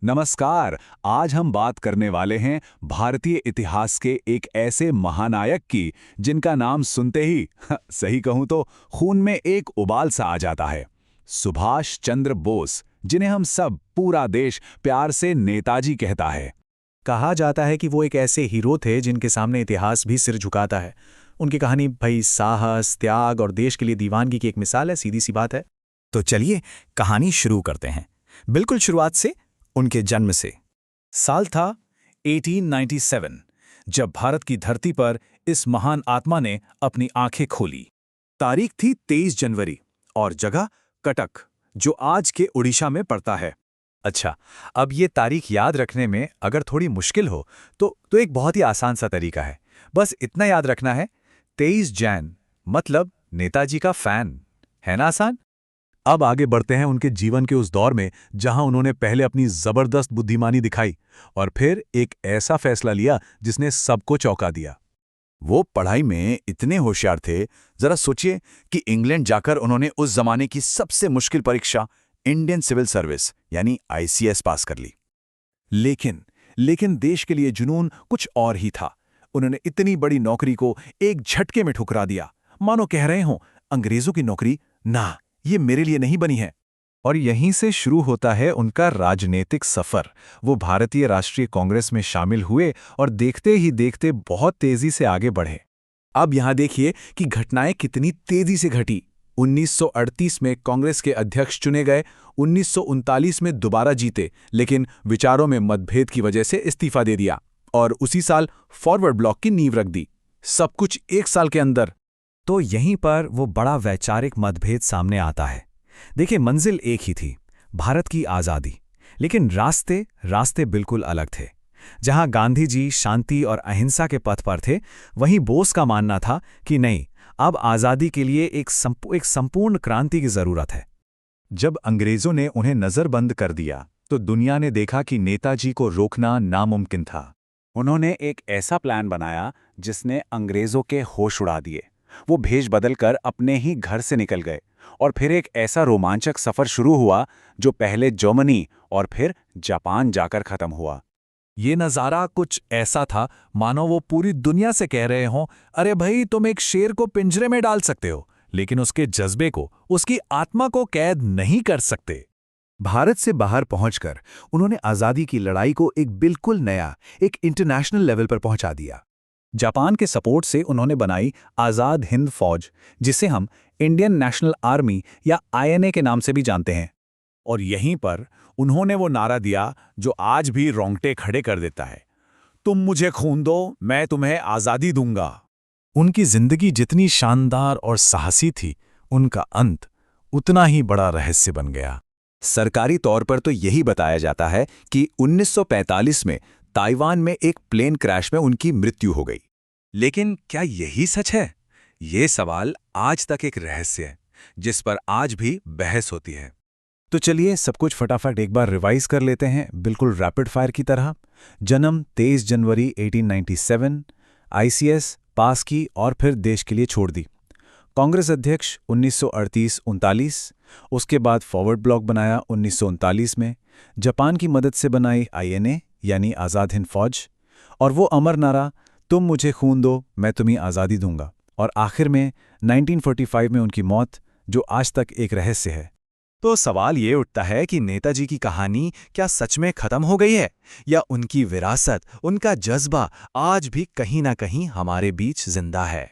नमस्कार। आज हम बात करने वाले हैं भारतीय इतिहास के एक ऐसे महानायक की जिनका नाम सुनते ही सही कहूं तो खून में एक उबाल सा आ जाता है। सुभाष चंद्र बोस, जिन्हें हम सब पूरा देश प्यार से नेताजी कहता है। कहा जाता है कि वो एक ऐसे हीरो थे जिनके सामने इतिहास भी सिर झुकाता है। उनकी कहानी भाई साहस, त्याग और देश के लिए दीवानगी की एक मिसाल है, सीधी सी बात है। तो चलिए कहानी शुरू करते हैं, बिल्कुल शुरुआत से, उनके जन्म से। साल था 1897, जब भारत की धरती पर इस महान आत्मा ने अपनी आंखें खोली। तारीख थी 23 जनवरी और जगह कटक, जो आज के उड़ीसा में पड़ता है। अच्छा, अब ये तारीख याद रखने में अगर थोड़ी मुश्किल हो तो एक बहुत ही आसान सा तरीका है। बस इतना याद रखना है, 23 जैन मतलब नेताजी का फैन। है ना आसान? अब आगे बढ़ते हैं उनके जीवन के उस दौर में जहां उन्होंने पहले अपनी जबरदस्त बुद्धिमानी दिखाई और फिर एक ऐसा फैसला लिया जिसने सबको चौंका दिया। वो पढ़ाई में इतने होशियार थे, जरा सोचिए कि इंग्लैंड जाकर उन्होंने उस जमाने की सबसे मुश्किल परीक्षा इंडियन सिविल सर्विस यानी आईसीएस पास कर ली। लेकिन देश के लिए जुनून कुछ और ही था। उन्होंने इतनी बड़ी नौकरी को एक झटके में ठुकरा दिया, मानो कह रहे हों अंग्रेजों की नौकरी ना, ये मेरे लिए नहीं बनी है। और यहीं से शुरू होता है उनका राजनीतिक सफर। वो भारतीय राष्ट्रीय कांग्रेस में शामिल हुए और देखते ही देखते बहुत तेजी से आगे बढ़े। अब यहां देखिए कि घटनाएं कितनी तेजी से घटी। 1938 में कांग्रेस के अध्यक्ष चुने गए, 1939 में दोबारा जीते, लेकिन विचारों में मतभेद की वजह से इस्तीफा दे दिया और उसी साल फॉरवर्ड ब्लॉक की नींव रख दी। सब कुछ एक साल के अंदर। तो यहीं पर वो बड़ा वैचारिक मतभेद सामने आता है। देखिए, मंजिल एक ही थी, भारत की आज़ादी, लेकिन रास्ते बिल्कुल अलग थे। जहां गांधी जी शांति और अहिंसा के पथ पर थे, वहीं बोस का मानना था कि नहीं, अब आज़ादी के लिए एक संपूर्ण क्रांति की ज़रूरत है। जब अंग्रेजों ने उन्हें नज़रबंद कर दिया तो दुनिया ने देखा कि नेताजी को रोकना नामुमकिन था। उन्होंने एक ऐसा प्लान बनाया जिसने अंग्रेजों के होश उड़ा दिए। वो भेष बदलकर अपने ही घर से निकल गए और फिर एक ऐसा रोमांचक सफर शुरू हुआ जो पहले जर्मनी और फिर जापान जाकर खत्म हुआ। ये नज़ारा कुछ ऐसा था मानो वो पूरी दुनिया से कह रहे हों, अरे भाई, तुम एक शेर को पिंजरे में डाल सकते हो, लेकिन उसके जज्बे को, उसकी आत्मा को कैद नहीं कर सकते। भारत से बाहर पहुंचकर उन्होंने आज़ादी की लड़ाई को एक बिल्कुल नया, एक इंटरनेशनल लेवल पर पहुंचा दिया। जापान के सपोर्ट से उन्होंने बनाई आज़ाद हिंद फौज, जिसे हम इंडियन नेशनल आर्मी या आईएनए के नाम से भी जानते हैं। और यहीं पर उन्होंने वो नारा दिया जो आज भी रोंगटे खड़े कर देता है, तुम मुझे खून दो, मैं तुम्हें आज़ादी दूंगा। उनकी जिंदगी जितनी शानदार और साहसी थी, उनका अंत उतना ही बड़ा रहस्य बन गया। सरकारी तौर पर तो यही बताया जाता है कि 1945 में ताइवान में एक प्लेन क्रैश में उनकी मृत्यु हो गई। लेकिन क्या यही सच है? ये सवाल आज तक एक रहस्य है, जिस पर आज भी बहस होती है। तो चलिए सब कुछ फटाफट एक बार रिवाइज कर लेते हैं, बिल्कुल रैपिड फायर की तरह। जन्म 23 जनवरी 1897, आईसीएस पास की और फिर देश के लिए छोड़ दी। कांग्रेस अध्यक्ष 1938-39, उसके बाद फॉरवर्ड ब्लॉक बनाया 1939 में, जापान की मदद से बनाई आईएनए यानी आज़ाद हिंद फौज, और वो अमर नारा, तुम मुझे खून दो, मैं तुम्हें आज़ादी दूंगा। और आखिर में 1945 में उनकी मौत, जो आज तक एक रहस्य है। तो सवाल ये उठता है कि नेताजी की कहानी क्या सच में खत्म हो गई है, या उनकी विरासत, उनका जज्बा आज भी कहीं ना कहीं हमारे बीच जिंदा है।